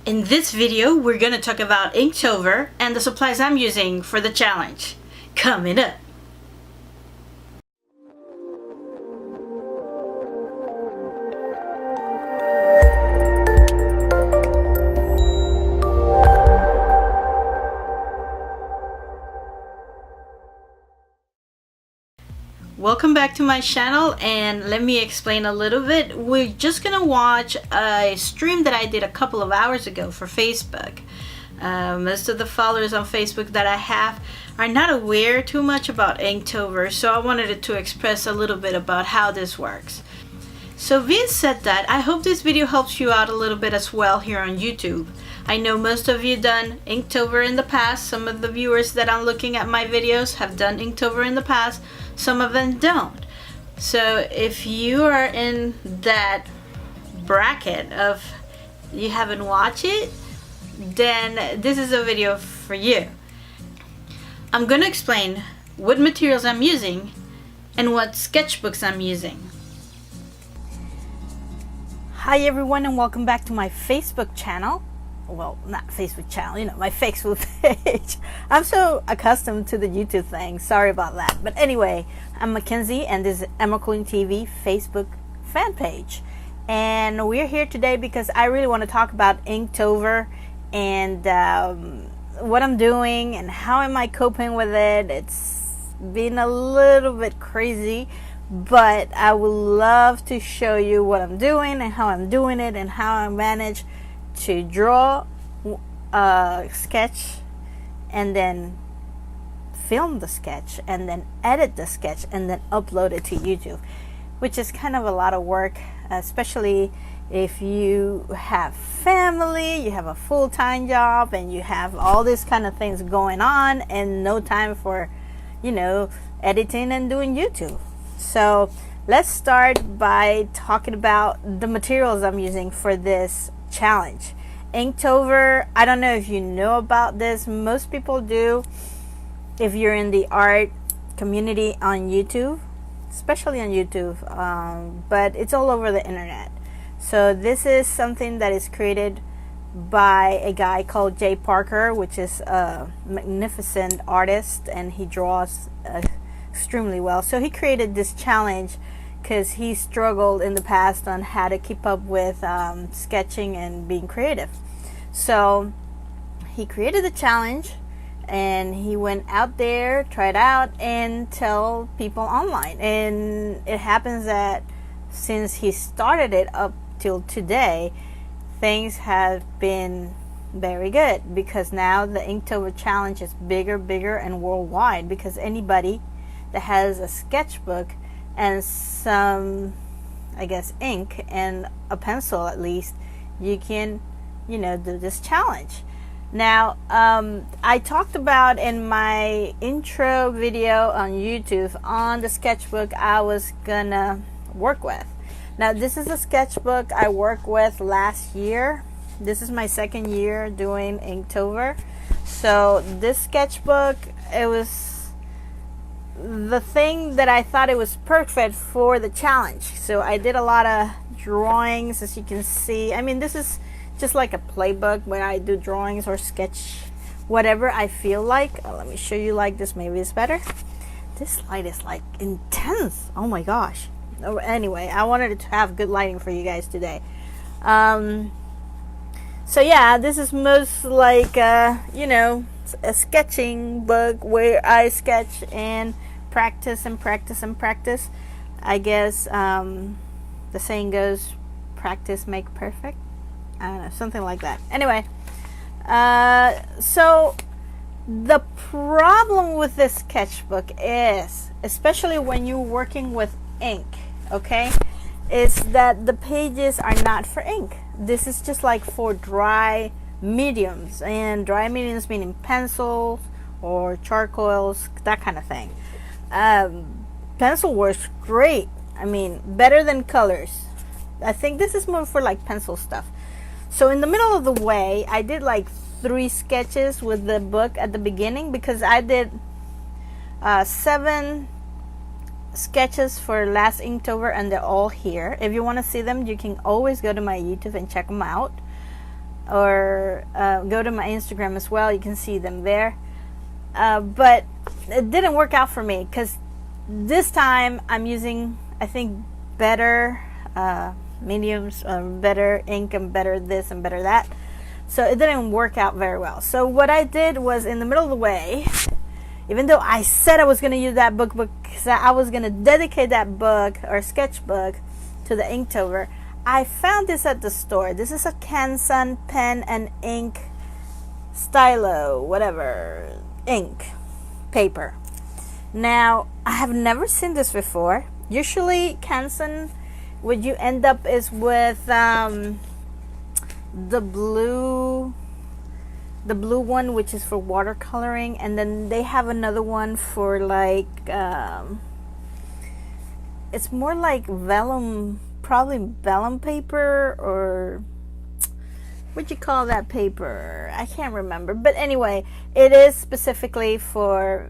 In this video, we're going to talk about InkTober and the supplies I'm using for the challenge. Coming up. Welcome back to my channel, and let me explain a little bit. We're just gonna watch a stream that I did a couple of hours ago for Facebook. Most of the followers on Facebook that I have are not aware too much about InkTober, so I wanted to express a little bit about how this works. So being said that, I hope this video helps you out a little bit as well here on YouTube. I know most of you done InkTober in the past. Some of the viewers that I'm looking at my videos have done InkTober in the past. Some of them don't. So if you are in that bracket of you haven't watched it, then this is a video for you. I'm gonna explain what materials I'm using and what sketchbooks I'm using. Hi everyone, and welcome back to my Facebook channel. Well, not Facebook channel, you know, my Facebook page. I'm so accustomed to the YouTube thing. Sorry about that. But anyway, I'm Mackenzie, and this is Emma Queen TV Facebook fan page. And we're here today because I really want to talk about InkTober and what I'm doing and how am I coping with it. It's been a little bit crazy, but I would love to show you what I'm doing and how I'm doing it and how I manage to draw a sketch and then film the sketch and then edit the sketch and then upload it to YouTube, which is kind of a lot of work, especially if you have family, you have a full-time job, and you have all these kind of things going on and no time for, you know, editing and doing YouTube. So let's start by talking about the materials I'm using for this challenge. InkTober, I don't know if you know about this. Most people do if you're in the art community on YouTube, especially on YouTube, but it's all over the internet. So this is something that is created by a guy called Jay Parker, which is a magnificent artist, and he draws extremely well. So he created this challenge because he struggled in the past on how to keep up with sketching and being creative. So he created the challenge, and he went out there, tried out, and tell people online. And it happens that since he started it up till today, things have been very good, because now the InkTober challenge is bigger and worldwide, because anybody that has a sketchbook and some, I guess, ink and a pencil at least, you can, you know, do this challenge. Now, I talked about in my intro video on YouTube on the sketchbook I was gonna work with. Now, this is a sketchbook I worked with last year. This is my second year doing InkTober. So this sketchbook, it was the thing that I thought it was perfect for the challenge. So I did a lot of drawings, as you can see. I mean, this is just like a playbook where I do drawings or sketch whatever I feel like. Let me show you like this, maybe it's better. This light is like intense. Oh my gosh. Anyway, I wanted to have good lighting for you guys today. So yeah, this is most like you know, a sketching book where I sketch and practice and practice and practice. I guess the saying goes, practice make perfect. I don't know, something like that. Anyway, so the problem with this sketchbook is, especially when you're working with ink, okay, is that the pages are not for ink. This is just like for dry mediums, and dry mediums meaning pencils or charcoals, that kind of thing. Pencil works great. I mean, better than colors. I think this is more for like pencil stuff. So in the middle of the way, I did like 3 sketches with the book at the beginning, because I did 7 sketches for last InkTober, and they're all here. If you want to see them, you can always go to my YouTube and check them out. or go to my Instagram as well. You can see them there. But it didn't work out for me because this time I'm using, I think, better mediums, better ink, and better this and better that. So it didn't work out very well. So what I did was, in the middle of the way, even though I said I was going to use that book because I was going to dedicate that book or sketchbook to the InkTober, I found this at the store. This is a Canson pen and ink stylo, whatever, ink paper. Now, I have never seen this before. Usually Canson, what you end up is with the blue one, which is for watercoloring, and then they have another one for like it's more like vellum, probably vellum paper, or what you call that paper, I can't remember, but anyway, it is specifically for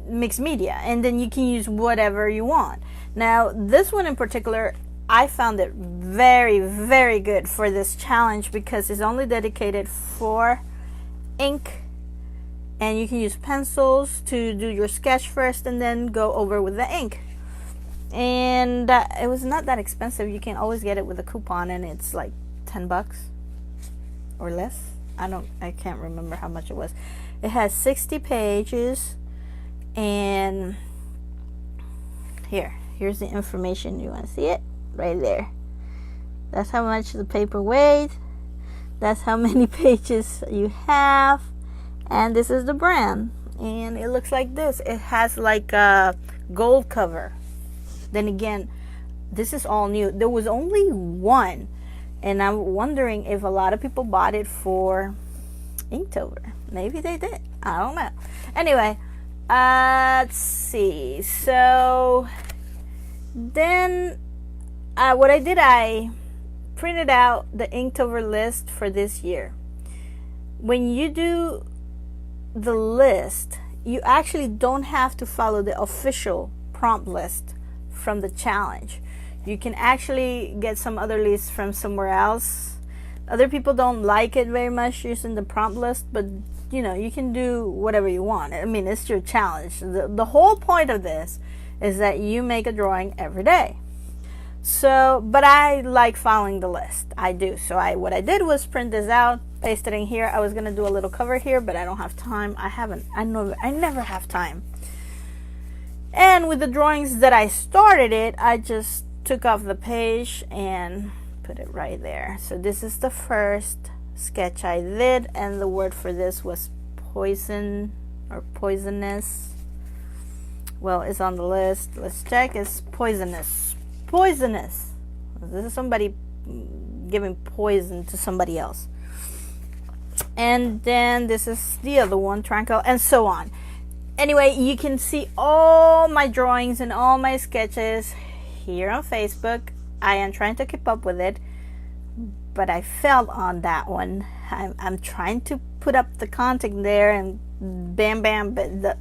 mixed media, and then you can use whatever you want. Now this one in particular, I found it very, very good for this challenge because it's only dedicated for ink, and you can use pencils to do your sketch first and then go over with the ink. And it was not that expensive. You can always get it with a coupon, and it's like $10 or less. I can't remember how much it was. It has 60 pages, and here's the information. You want to see it? Right there. That's how much the paper weighs. That's how many pages you have, and this is the brand, and it looks like this. It has like a gold cover. Then again, this is all new. There was only one, and I'm wondering if a lot of people bought it for InkTober. Maybe they did. I don't know. Anyway, let's see. So then what I did, I printed out the InkTober list for this year. When you do the list, you actually don't have to follow the official prompt list from the challenge. You can actually get some other lists from somewhere else. Other people don't like it very much using the prompt list, but you know, you can do whatever you want. I mean, it's your challenge. The whole point of this is that you make a drawing every day. So, but I like following the list. I do. So what I did was print this out, paste it in here. I was gonna do a little cover here, but I don't have time. I never have time. And with the drawings that I started I just took off the page and put it right there. So this is the first sketch I did, and the word for this was poison or poisonous. Well, it's on the list. Let's check. It's poisonous. Poisonous. This is somebody giving poison to somebody else. And then this is the other one, tranquil, and so on. Anyway, you can see all my drawings and all my sketches here on Facebook. I am trying to keep up with it, but I failed on that one. I'm trying to put up the content there, and bam, but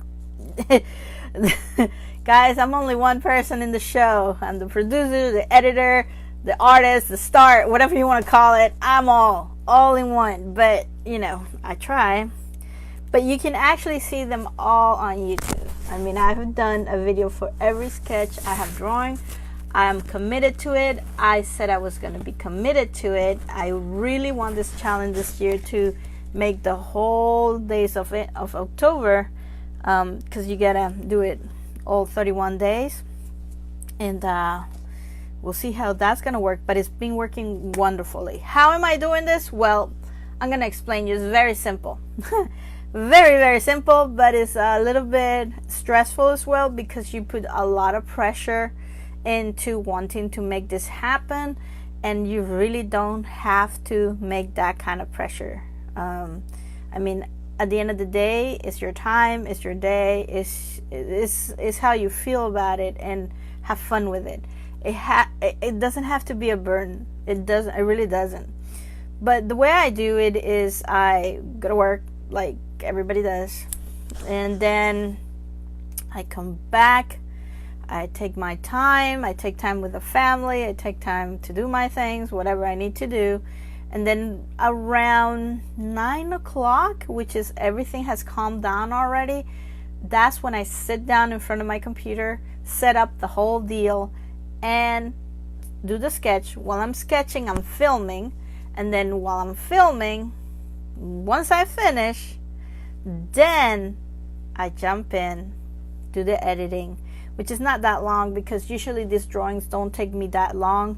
guys, I'm only one person in the show. I'm the producer, the editor, the artist, the star, whatever you want to call it. I'm all in one. But, you know, I try. But you can actually see them all on YouTube. I mean, I've done a video for every sketch I have drawn. I'm committed to it. I said I was going to be committed to it. I really want this challenge this year to make the whole days of October, because you gotta do it all 31 days, and we'll see how that's gonna work, but it's been working wonderfully. How am I doing this? Well, I'm gonna explain you. It's very simple. Very, very simple, but it's a little bit stressful as well, because you put a lot of pressure into wanting to make this happen, and you really don't have to make that kind of pressure. I mean, at the end of the day, it's your time, it's your day, it's how you feel about it, and have fun with it. It doesn't have to be a burden. It really doesn't. But the way I do it is I go to work like everybody does, and then I come back, I take my time, I take time with the family, I take time to do my things, whatever I need to do, And then around 9 o'clock, which is everything has calmed down already, that's when I sit down in front of my computer, set up the whole deal, and do the sketch. While I'm sketching, I'm filming. And then while I'm filming, once I finish, then I jump in, do the editing, which is not that long because usually these drawings don't take me that long.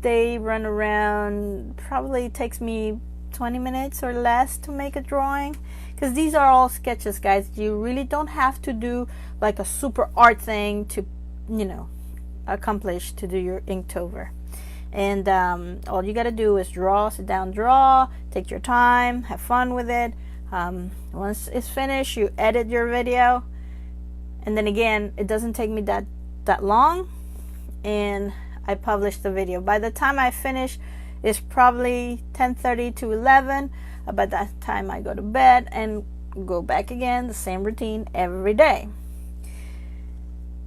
They run around, probably takes me 20 minutes or less to make a drawing, because these are all sketches, guys. You really don't have to do like a super art thing to, you know, accomplish to do your Inktober. And all you gotta do is draw, sit down, draw, take your time, have fun with it. Once it's finished, you edit your video, and then again, it doesn't take me that long, and I publish the video. By the time I finish, it's probably 10:30 to 11. By that time, I go to bed and go back again, the same routine every day.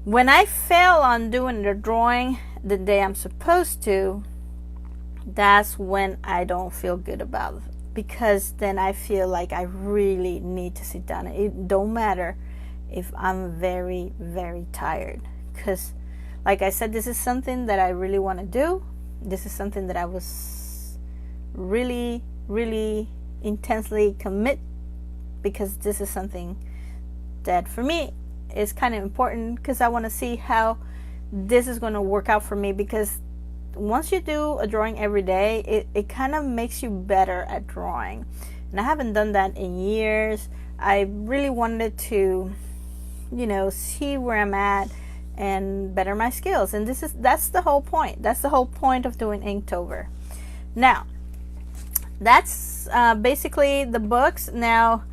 When I fail on doing the drawing the day I'm supposed to, that's when I don't feel good about it, because then I feel like I really need to sit down. It don't matter if I'm very, very tired, because like I said, this is something that I really want to do. This is something that I was really, really intensely commit, because this is something that for me is kind of important, because I want to see how this is going to work out for me. Because once you do a drawing every day, it kind of makes you better at drawing, and I haven't done that in years. I really wanted to, you know, see where I'm at and better my skills, and that's the whole point. That's the whole point of doing Inktober. Now, that's basically the books. Now,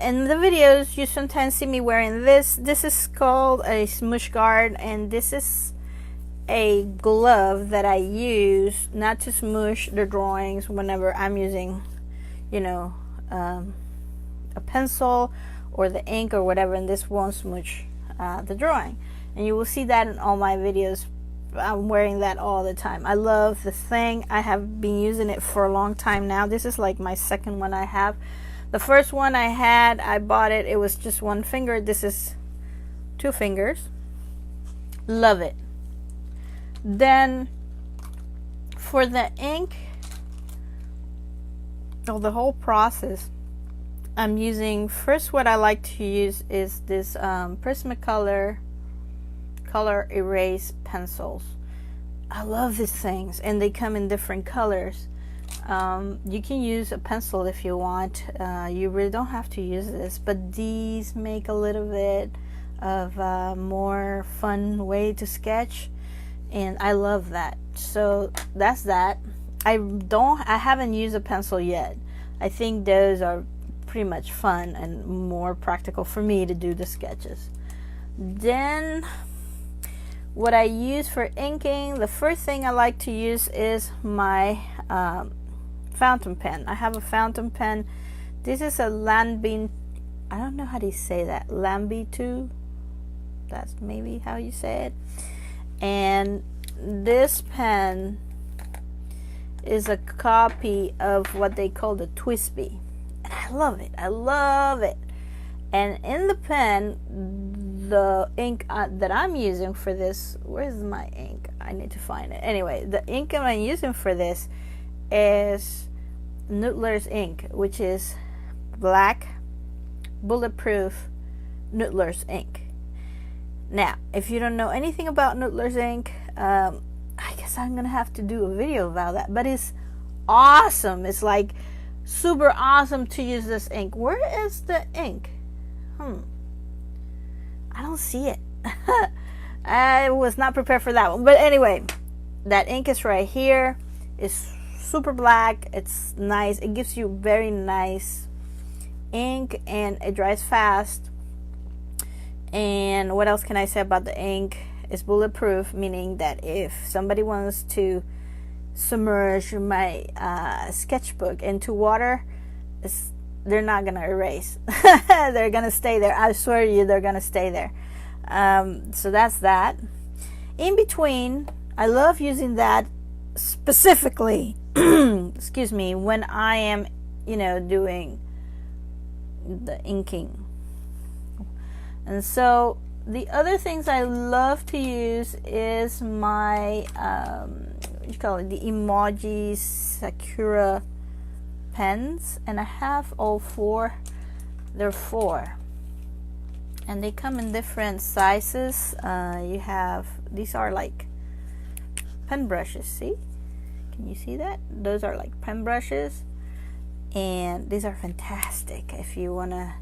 in the videos, you sometimes see me wearing this. This is called a smoosh guard, and this is a glove that I use not to smoosh the drawings whenever I'm using, you know, a pencil or the ink or whatever, and this won't smoosh the drawing. And you will see that in all my videos. I'm wearing that all the time. I love this thing. I have been using it for a long time now. This is like my second one I have. The first one I had, I bought it. It was just one finger. This is 2 fingers. Love it. Then for the ink, the whole process, I'm using, first what I like to use is this Prismacolor color erase pencils. I love these things, and they come in different colors. You can use a pencil if you want. You really don't have to use this, but these make a little bit of a more fun way to sketch, and I love that. So that's that. I haven't used a pencil yet. I think those are pretty much fun and more practical for me to do the sketches. Then what I use for inking, the first thing I like to use is my fountain pen. I have a fountain pen. This is a Lambie, I don't know how to say that, Lambie 2, that's maybe how you say it. And this pen is a copy of what they call the Twisby, and I love it. I love it. And in the pen, the ink that I'm using for this, where's my ink? I need to find it. Anyway, the ink that I'm using for this is Noodler's ink, which is black, bulletproof Noodler's ink. Now, if you don't know anything about Noodler's ink, I guess I'm gonna have to do a video about that. But it's awesome. It's like super awesome to use this ink. Where is the ink? I don't see it. I was not prepared for that one. But anyway, that ink is right here. It's super black. It's nice. It gives you very nice ink, and it dries fast. And what else can I say about the ink? It's bulletproof, meaning that if somebody wants to submerge my sketchbook into water, they're not gonna erase. They're gonna stay there. I swear to you, they're gonna stay there. So that's that. In between, I love using that specifically excuse me, when I am, doing the inking. And so the other things I love to use is my what you call it, the emoji Sakura pens, and I have all four. There are four, and they come in different sizes. You have, these are like pen brushes. See, can you see that? Those are like pen brushes, and these are fantastic if you wanna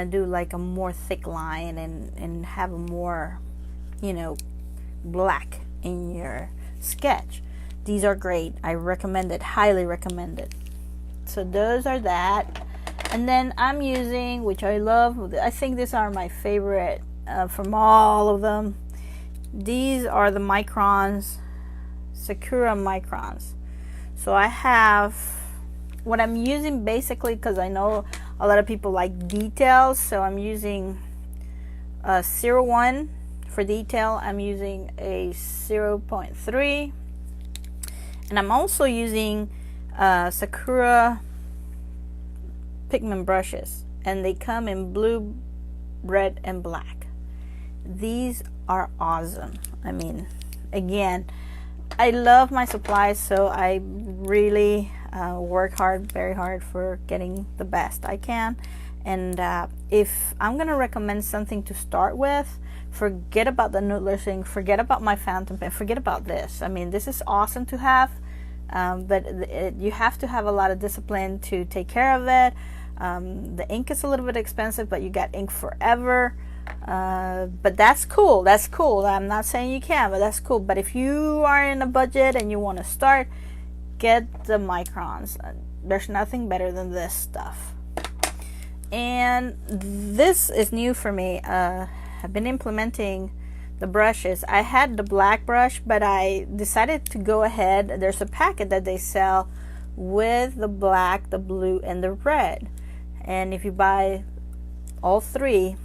do like a more thick line and have a more, black in your sketch. These are great. I recommend it, highly recommend it. So those are that. And then I'm using, which I love, I think these are my favorite from all of them. These are the microns, Sakura microns. So I have, what I'm using basically, because I know a lot of people like details, so I'm using a 0.1 for detail. I'm using a 0.3, and I'm also using Sakura pigment brushes, and they come in blue, red, and black. These are awesome. I mean, again, I love my supplies, so I really work hard, very hard, for getting the best I can. And if I'm gonna recommend something to start with, forget about the noodler thing, forget about my fountain pen, forget about this. I mean, this is awesome to have, but you have to have a lot of discipline to take care of it. The ink is a little bit expensive, but you got ink forever. But that's cool. That's cool. I'm not saying you can't, but that's cool. But if you are in a budget and you want to start, get the microns. There's nothing better than this stuff. And this is new for me. I've been implementing the brushes. I had the black brush, but I decided to go ahead. There's a packet that they sell with the black, the blue, and the red. And if you buy all three,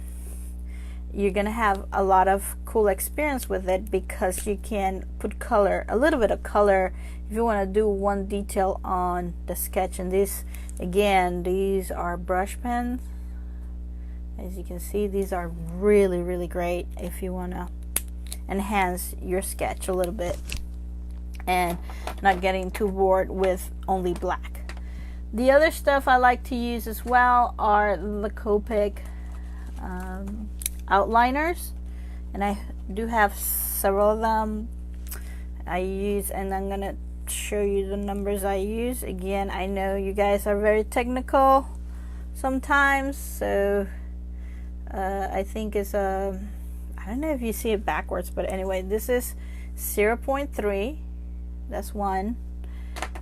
you're gonna have a lot of cool experience with it, because you can put color, a little bit of color, if you want to do one detail on the sketch. And this, again, these are brush pens. As you can see, these are really, really great if you want to enhance your sketch a little bit and not getting too bored with only black. The other stuff I like to use as well are the Copic outliners, and I do have several of them I use, and I'm gonna show you the numbers I use. Again, I know you guys are very technical sometimes, so I think it's I don't know if you see it backwards, but anyway, this is 0.3, that's one,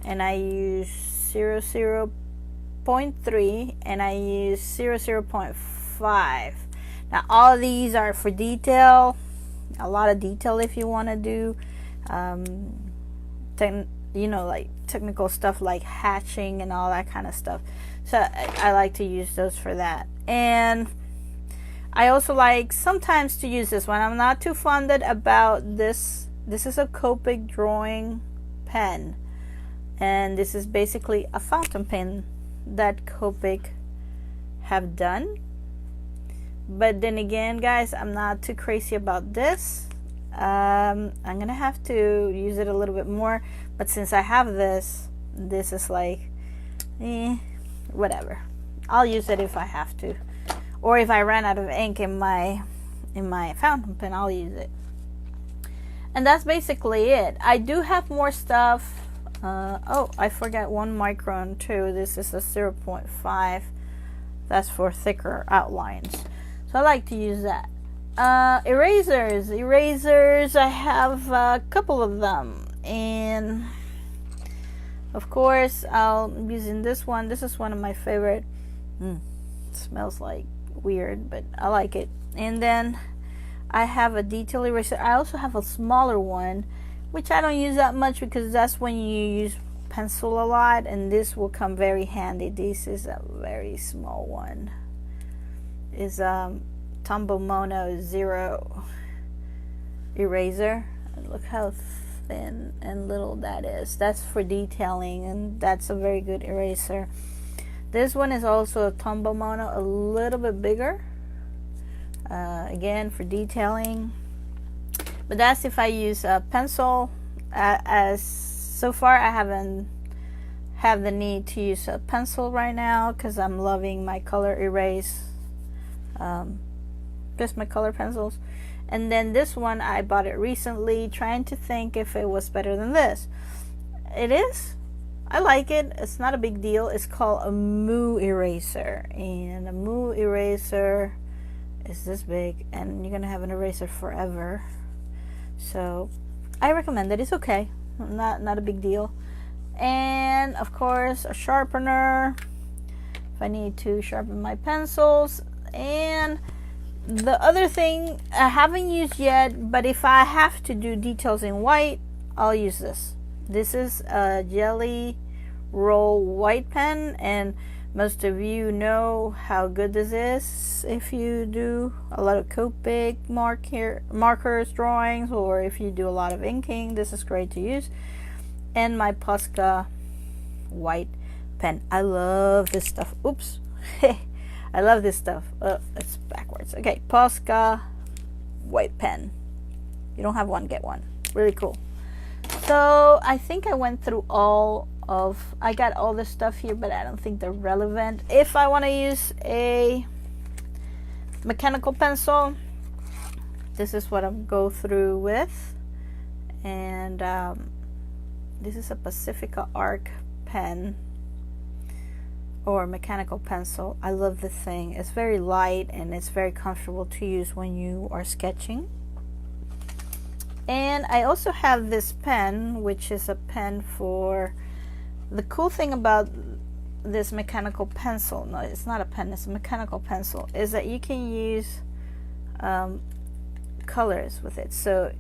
and I use 0.3, and I use 0.5. Now all of these are for detail, a lot of detail if you want to do like technical stuff like hatching and all that kind of stuff. So I like to use those for that. And I also like sometimes to use this one. I'm not too fonded about this. This is a Copic drawing pen, and this is basically a fountain pen that Copic have done. But then again, guys, I'm not too crazy about this. I'm gonna have to use it a little bit more, but since I have this is like whatever. I'll use it if I have to, or if I ran out of ink in my fountain pen, I'll use it. And that's basically it. I do have more stuff. Oh, I forgot one micron too. This is a 0.5. That's for thicker outlines, so I like to use that. Erasers, I have a couple of them, and of course I'm using this one. This is one of my favorite. It smells like weird, but I like it. And then I have a detail eraser. I also have a smaller one, which I don't use that much because that's when you use pencil a lot, and this will come very handy. This is a very small one. Is Tombow Mono 0 eraser. Look how thin and little that is. That's for detailing, and that's a very good eraser. This one is also a Tombow Mono, a little bit bigger, again for detailing, but that's if I use a pencil. As so far I haven't have the need to use a pencil right now because I'm loving my color erase, just my color pencils. And then this one, I bought it recently, trying to think if it was better than this. It is. I like it. It's not a big deal. It's called a Moo eraser, and a Moo eraser is this big, and you're gonna have an eraser forever. So I recommend it. It's okay. Not a big deal. And of course, a sharpener if I need to sharpen my pencils. And the other thing I haven't used yet, but if I have to do details in white, I'll use this. This is a Jelly Roll white pen, and most of you know how good this is if you do a lot of Copic markers, drawings, or if you do a lot of inking. This is great to use. And my Posca white pen. I love this stuff. Oops. I love this stuff. It's backwards. Okay, Posca white pen. You don't have one, get one. Really cool. So I think I went through I got all this stuff here, but I don't think they're relevant. If I want to use a mechanical pencil, this is what I'm go through with. And this is a Pacifica Arc pen or mechanical pencil. I love this thing. It's very light and it's very comfortable to use when you are sketching. And I also have this pen, which is a pen for, the cool thing about this mechanical pencil, no, it's not a pen, it's a mechanical pencil, is that you can use colors with it. So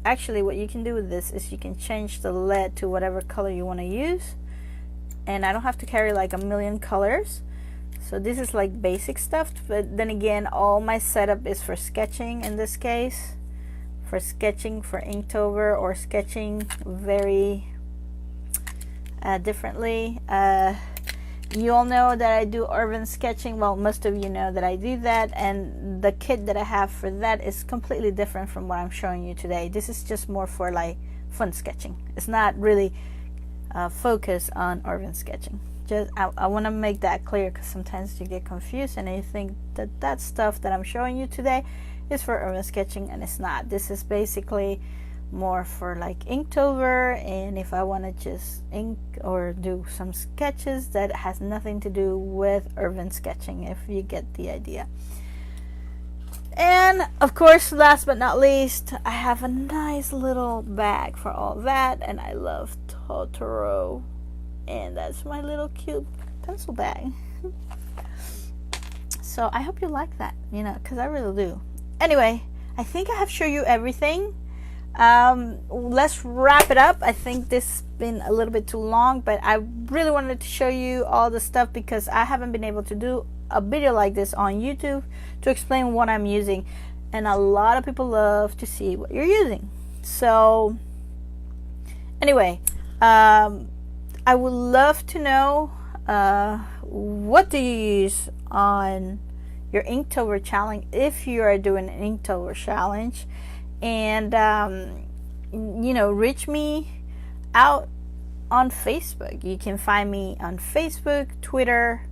actually what you can do with this is you can change the lead to whatever color you want to use, and I don't have to carry like a million colors. So this is like basic stuff, but then again, all my setup is for sketching in this case, for sketching for Inktober, or sketching very differently. You all know that I do urban sketching. Well, most of you know that I do that, and the kit that I have for that is completely different from what I'm showing you today. This is just more for like fun sketching. It's not really focused on urban sketching. Just I want to make that clear, because sometimes you get confused and you think that that stuff that I'm showing you today is for urban sketching, and it's not. This is basically more for like Inktober, and if I want to just ink or do some sketches that has nothing to do with urban sketching, if you get the idea. And of course, last but not least, I have a nice little bag for all that, and I love Totoro, and that's my little cute pencil bag. So I hope you like that, you know, because I really do. Anyway, I think I have shown you everything. Let's wrap it up. I think this has been a little bit too long, but I really wanted to show you all the stuff because I haven't been able to do a video like this on YouTube to explain what I'm using, and a lot of people love to see what you're using. So anyway, I would love to know what do you use on your Inktober challenge, if you are doing an Inktober challenge. And you know, reach me out on Facebook. You can find me on Facebook, Twitter,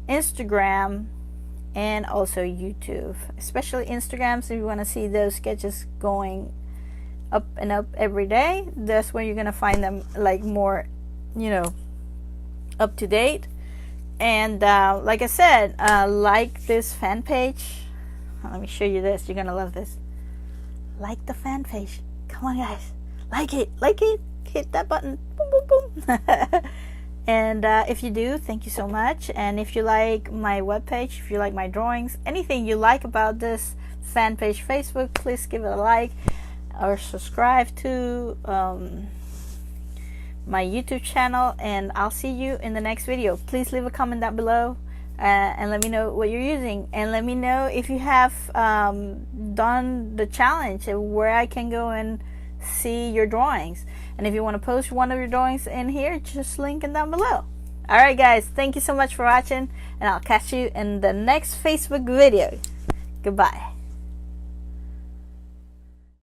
Instagram, and also YouTube, especially Instagram. So if you want to see those sketches going up and up every day, that's where you're gonna find them, like more, you know, up to date. And like I said, like this fan page. Let me show you this. You're gonna love this. Like the fan page. Come on, guys. Like it. Hit that button. Boom, boom, boom. And if you do, thank you so much. And if you like my webpage, if you like my drawings, anything you like about this fan page Facebook, please give it a like or subscribe to my YouTube channel. And I'll see you in the next video. Please leave a comment down below. And let me know what you're using, and let me know if you have done the challenge and where I can go and see your drawings. And if you want to post one of your drawings in here, just link it down below. Alright guys, thank you so much for watching, and I'll catch you in the next Facebook video. Goodbye.